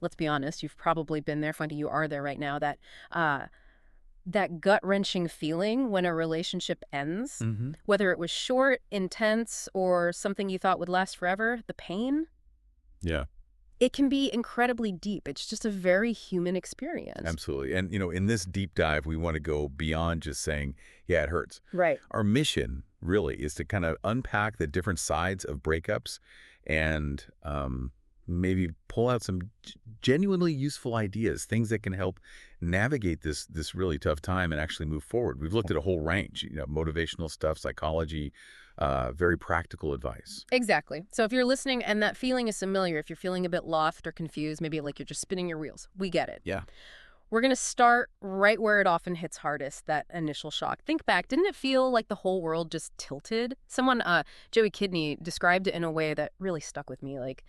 Let's be honest, you've probably been there. Funny, you are there right now. Uh, that gut-wrenching feeling when a relationship ends, Hmm. whether it was short, intense, or something you thought would last forever, the pain, Yeah, it can be incredibly deep. It's just a very human experience. absolutely. And, in this deep dive, we want to go beyond just saying, yeah, it hurts. Right. Our mission really is to kind of unpack the different sides of breakups and maybe pull out some genuinely useful ideas, things that can help navigate this really tough time and actually move forward. We've looked at a whole range, motivational stuff, psychology, very practical advice. Exactly. So if you're listening and that feeling is familiar, if you're feeling a bit lost or confused, maybe like you're just spinning your wheels, we get it. Yeah. We're going to start right where it often hits hardest, that initial shock. Think back. Didn't it feel like the whole world just tilted? Someone, Joey Kidney, described it in a way that really stuck with me. Like,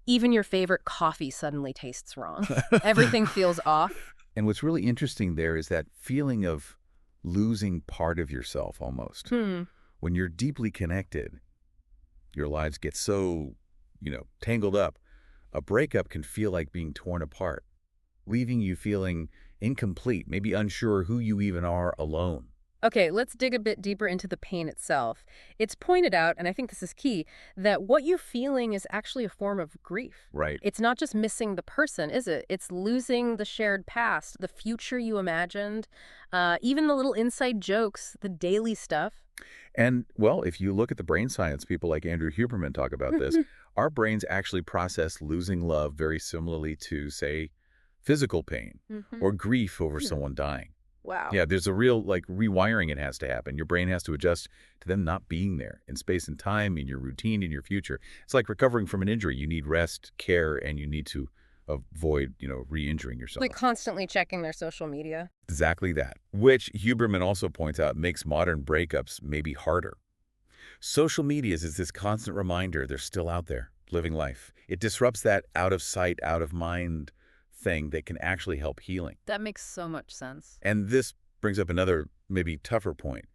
even your favorite coffee suddenly tastes wrong. Everything feels off. And what's really interesting there is that feeling of losing part of yourself almost. Hmm. When you're deeply connected, your lives get so, tangled up. A breakup can feel like being torn apart, leaving you feeling incomplete, maybe unsure who you even are alone. Okay, let's dig a bit deeper into the pain itself. It's pointed out, and I think this is key, that what you're feeling is actually a form of grief. Right. It's not just missing the person, is it? It's losing the shared past, the future you imagined, even the little inside jokes, the daily stuff. And, well, if you look at the brain science, people like Andrew Huberman talk about this, our brains actually process losing love very similarly to, say, physical pain Hmm. or grief over someone dying. Wow. Yeah, there's a real, rewiring it has to happen. Your brain has to adjust to them not being there in space and time, in your routine, in your future. It's like recovering from an injury. You need rest, care, and you need to avoid, re-injuring yourself. Like constantly checking their social media. Exactly that, which Huberman also points out makes modern breakups maybe harder. Social media is this constant reminder they're still out there, living life. It disrupts that out of sight, out of mind thing that can actually help healing. That makes so much sense. And this brings up another, maybe tougher point.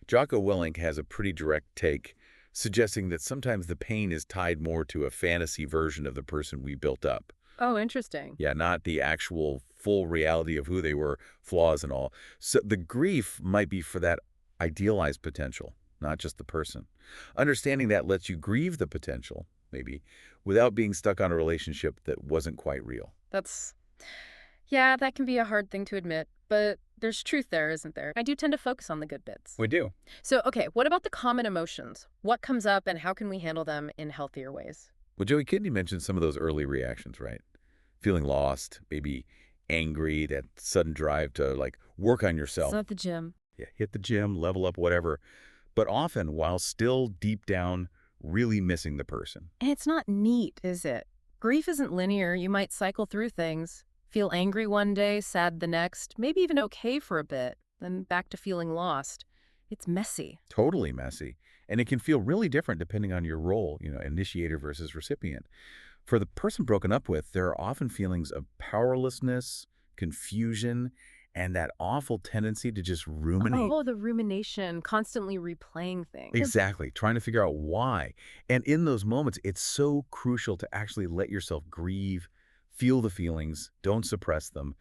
Jocko Willink has a pretty direct take, suggesting that sometimes the pain is tied more to a fantasy version of the person we built up. Oh, interesting. Yeah, not the actual full reality of who they were, flaws and all. So the grief might be for that idealized potential, not just the person. Understanding that lets you grieve the potential, maybe, without being stuck on a relationship that wasn't quite real. That's Yeah, that can be a hard thing to admit, but there's truth there, isn't there? I do tend to focus on the good bits. We do. So, okay, what about the common emotions? What comes up and how can we handle them in healthier ways? Well, Joey Kidney mentioned some of those early reactions, right? Feeling lost, maybe angry, that sudden drive to work on It's yourself. not the gym. Yeah, hit the gym, level up, whatever. But often while still deep down really missing the person. And it's not neat, is it? Grief isn't linear. You might cycle through things. Feel angry one day, sad the next, maybe even okay for a bit, then back to feeling lost. It's messy. Totally messy. And it can feel really different depending on your role, initiator versus recipient. For the person broken up with, there are often feelings of powerlessness, confusion, and that awful tendency to just ruminate. Oh, the rumination, constantly replaying things. Exactly, trying to figure out why. And in those moments, it's so crucial to actually let yourself grieve, feel the feelings, don't suppress them.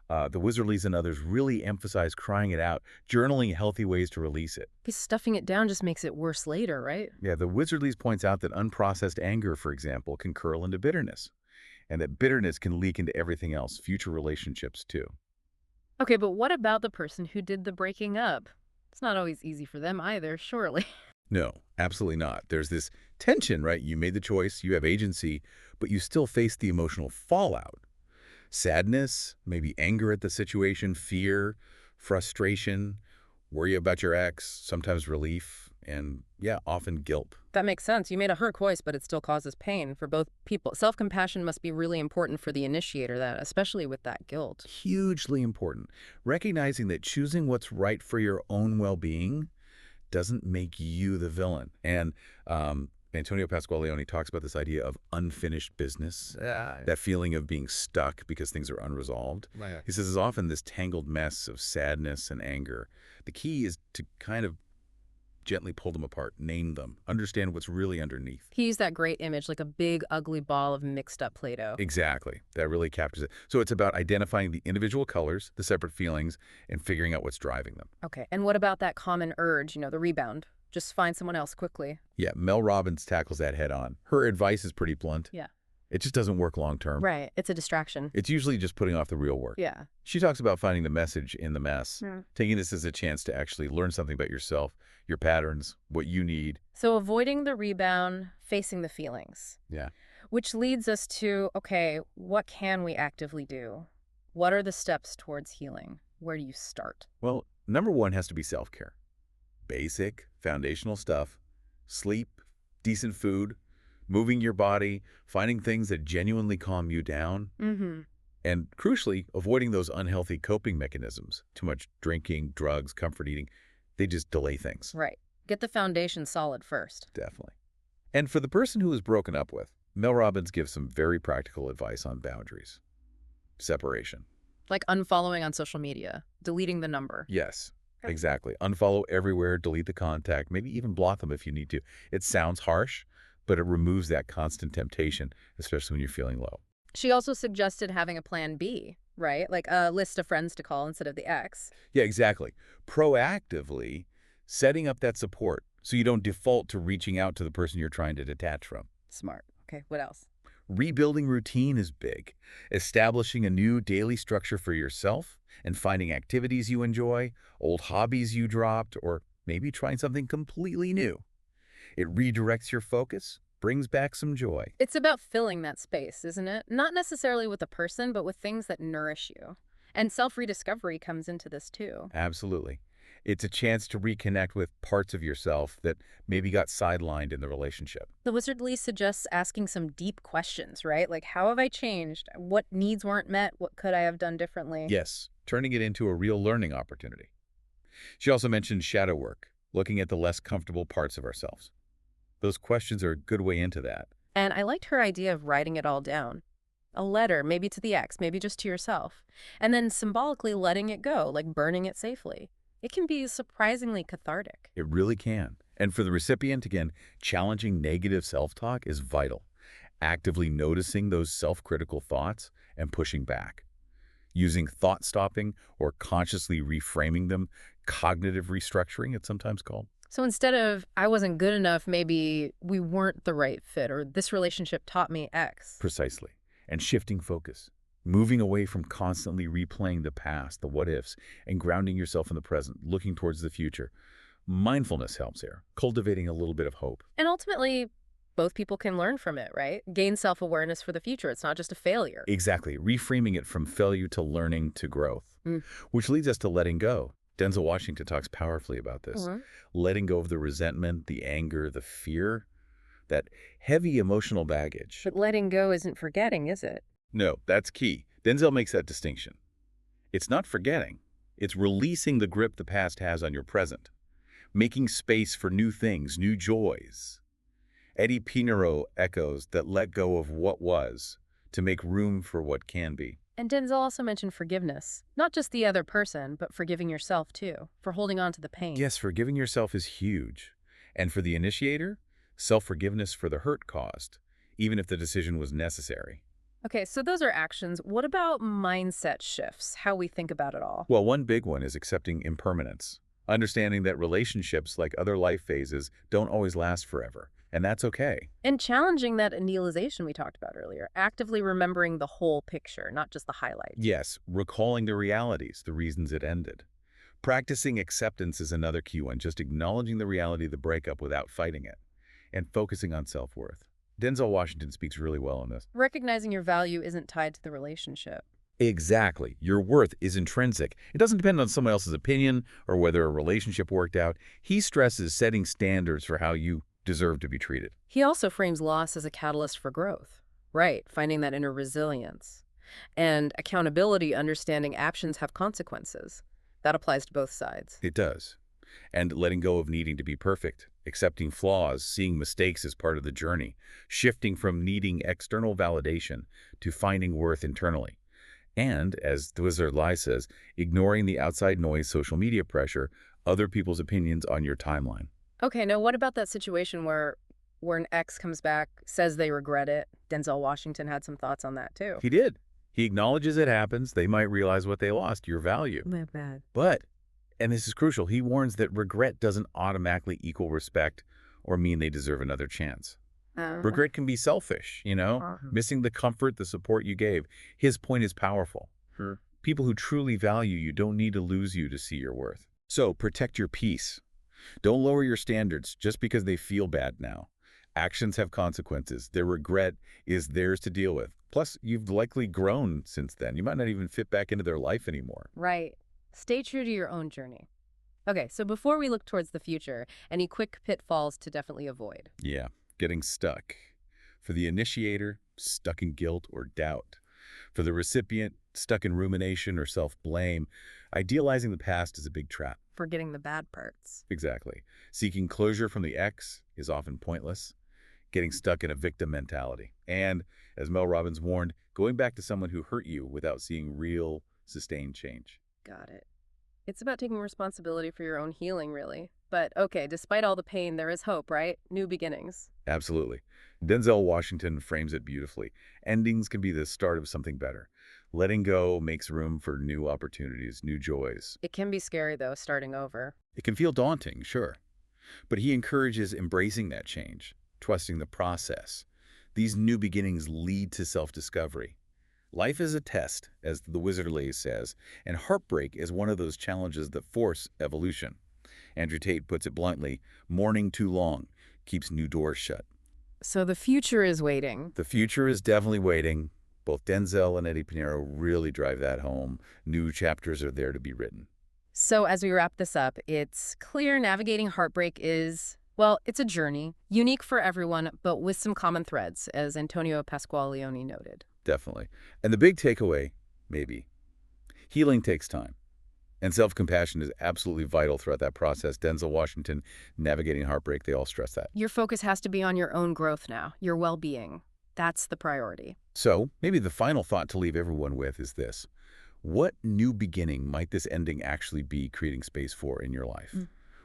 The Wizardlies and others really emphasize crying it out, journaling healthy ways to release it. Because stuffing it down just makes it worse later, right? Yeah, the Wizardlies points out that unprocessed anger, for example, can curl into bitterness, and that bitterness can leak into everything else, future relationships too. Okay, but what about the person who did the breaking up? It's not always easy for them either, surely. No, absolutely not. There's this tension, right? You made the choice, you have agency, but you still face the emotional fallout. Sadness, maybe anger at the situation, fear, frustration, worry about your ex, sometimes relief, and yeah, often guilt. That makes sense. You made a hurt choice, but it still causes pain for both people. Self-compassion must be really important for the initiator, that, especially with that guilt. Hugely important. Recognizing that choosing what's right for your own well-being doesn't make you the villain. And Antonio Pasqualeone talks about this idea of unfinished business, Yeah, that feeling of being stuck because things are unresolved. right. He says there's often this tangled mess of sadness and anger. The key is to kind of Gently pull them apart, name them, understand what's really underneath. He used that great image, like a big, ugly ball of mixed up Play-Doh. Exactly. That really captures it. So it's about identifying the individual colors, the separate feelings, and figuring out what's driving them. Okay, and what about that common urge, the rebound? Just find someone else quickly. Yeah, Mel Robbins tackles that head on. Her advice is pretty blunt. Yeah. It just doesn't work long term. Right, it's a distraction. It's usually just putting off the real work. Yeah. She talks about finding the message in the mess, Hmm. taking this as a chance to actually learn something about yourself, your patterns, what you need. So avoiding the rebound, facing the feelings. Yeah. Which leads us to, okay, what can we actively do? What are the steps towards healing? Where do you start? Well, number one has to be self-care. Basic, foundational stuff. Sleep, decent food, moving your body, finding things that genuinely calm you down, Mm-hmm. and crucially, avoiding those unhealthy coping mechanisms. Too much drinking, drugs, comfort eating. They just delay things. Right. Get the foundation solid first. Definitely. And for the person who is broken up with, Mel Robbins gives some very practical advice on boundaries. Separation. Like unfollowing on social media, deleting the number. Yes, exactly. Unfollow everywhere, delete the contact, maybe even block them if you need to. It sounds harsh, but it removes that constant temptation, especially when you're feeling low. She also suggested having a plan B, right? Like a list of friends to call instead of the ex. Yeah, exactly. Proactively setting up that support so you don't default to reaching out to the person you're trying to detach from. Smart. Okay, what else? Rebuilding routine is big. Establishing a new daily structure for yourself and finding activities you enjoy, old hobbies you dropped, or maybe trying something completely new. It redirects your focus, brings back some joy. It's about filling that space, isn't it? Not necessarily with a person, but with things that nourish you. And self-rediscovery comes into this too. Absolutely. It's a chance to reconnect with parts of yourself that maybe got sidelined in the relationship. The Wizardly suggests asking some deep questions, right? Like, how have I changed? What needs weren't met? What could I have done differently? Yes, turning it into a real learning opportunity. She also mentioned shadow work, looking at the less comfortable parts of ourselves. Those questions are a good way into that. And I liked her idea of writing it all down. A letter, maybe to the ex, maybe just to yourself. And then symbolically letting it go, like burning it safely. It can be surprisingly cathartic. It really can. And for the recipient, again, challenging negative self-talk is vital. Actively noticing those self-critical thoughts and pushing back. Using thought stopping or consciously reframing them, cognitive restructuring, it's sometimes called. So instead of, I wasn't good enough, maybe we weren't the right fit, or this relationship taught me X. Precisely. And shifting focus. Moving away from constantly replaying the past, the what-ifs, and grounding yourself in the present, looking towards the future. Mindfulness helps here, cultivating a little bit of hope. And ultimately, both people can learn from it, right? Gain self-awareness for the future. It's not just a failure. Exactly, reframing it from failure to learning to growth. Which leads us to letting go. Denzel Washington talks powerfully about this. Letting go of the resentment, the anger, the fear, that heavy emotional baggage. But letting go isn't forgetting, is it? No, that's key. Denzel makes that distinction. It's not forgetting. It's releasing the grip the past has on your present. Making space for new things, new joys. Eddie Pinero echoes that let go of what was to make room for what can be. And Denzel also mentioned forgiveness. Not just the other person, but forgiving yourself too, for holding on to the pain. Yes, forgiving yourself is huge. And for the initiator, self-forgiveness for the hurt caused, even if the decision was necessary. Okay, so those are actions. What about mindset shifts, how we think about it all? Well, one big one is accepting impermanence. Understanding that relationships, like other life phases, don't always last forever. And that's okay. And challenging that idealization we talked about earlier, actively remembering the whole picture, not just the highlights. Yes, recalling the realities, the reasons it ended. Practicing acceptance is another key one, just acknowledging the reality of the breakup without fighting it. And focusing on self-worth. Denzel Washington speaks really well on this. Recognizing your value isn't tied to the relationship. Exactly. Your worth is intrinsic. It doesn't depend on someone else's opinion or whether a relationship worked out. He stresses setting standards for how you deserve to be treated. He also frames loss as a catalyst for growth. Right, finding that inner resilience. And accountability, understanding actions have consequences. That applies to both sides. It does. And letting go of needing to be perfect, accepting flaws, seeing mistakes as part of the journey, shifting from needing external validation to finding worth internally. And, as the Wizard Lie says, ignoring the outside noise, social media pressure, other people's opinions on your timeline. Okay, now what about that situation where an ex comes back, says they regret it? Denzel Washington had some thoughts on that too. He did. He acknowledges it happens. They might realize what they lost, your value. My bad. But, and this is crucial, he warns that regret doesn't automatically equal respect or mean they deserve another chance. Oh. Regret can be selfish, missing the comfort, the support you gave. His point is powerful. Hmm. People who truly value you don't need to lose you to see your worth. So protect your peace. Don't lower your standards just because they feel bad now. Actions have consequences. Their regret is theirs to deal with. Plus, you've likely grown since then. You might not even fit back into their life anymore. Right. Stay true to your own journey. Okay, so before we look towards the future, any quick pitfalls to definitely avoid? Yeah, getting stuck. For the initiator, stuck in guilt or doubt. For the recipient, stuck in rumination or self-blame. Idealizing the past is a big trap. Forgetting the bad parts. Exactly. Seeking closure from the ex is often pointless. Getting stuck in a victim mentality. And, as Mel Robbins warned, going back to someone who hurt you without seeing real, sustained change. Got it. It's about taking responsibility for your own healing, really. But okay, despite all the pain, there is hope, right? New beginnings. Absolutely. Denzel Washington frames it beautifully. Endings can be the start of something better. Letting go makes room for new opportunities, new joys. It can be scary, though, starting over. It can feel daunting, sure, but he encourages embracing that change, trusting the process. These new beginnings lead to self-discovery. Life is a test, as the Wizardly says, and heartbreak is one of those challenges that force evolution. Andrew Tate puts it bluntly, mourning too long keeps new doors shut. So the future is waiting. The future is definitely waiting. Both Denzel and Eddie Pinero really drive that home. New chapters are there to be written. So as we wrap this up, it's clear navigating heartbreak is, well, it's a journey, unique for everyone, but with some common threads, as Antonio Pasqualeone noted. Definitely. And the big takeaway, maybe, healing takes time. And self-compassion is absolutely vital throughout that process. Denzel Washington, navigating heartbreak, they all stress that. Your focus has to be on your own growth now, your well-being. That's the priority. So, maybe the final thought to leave everyone with is this. What new beginning might this ending actually be creating space for in your life?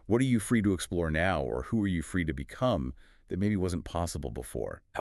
What are you free to explore now, or who are you free to become that maybe wasn't possible before?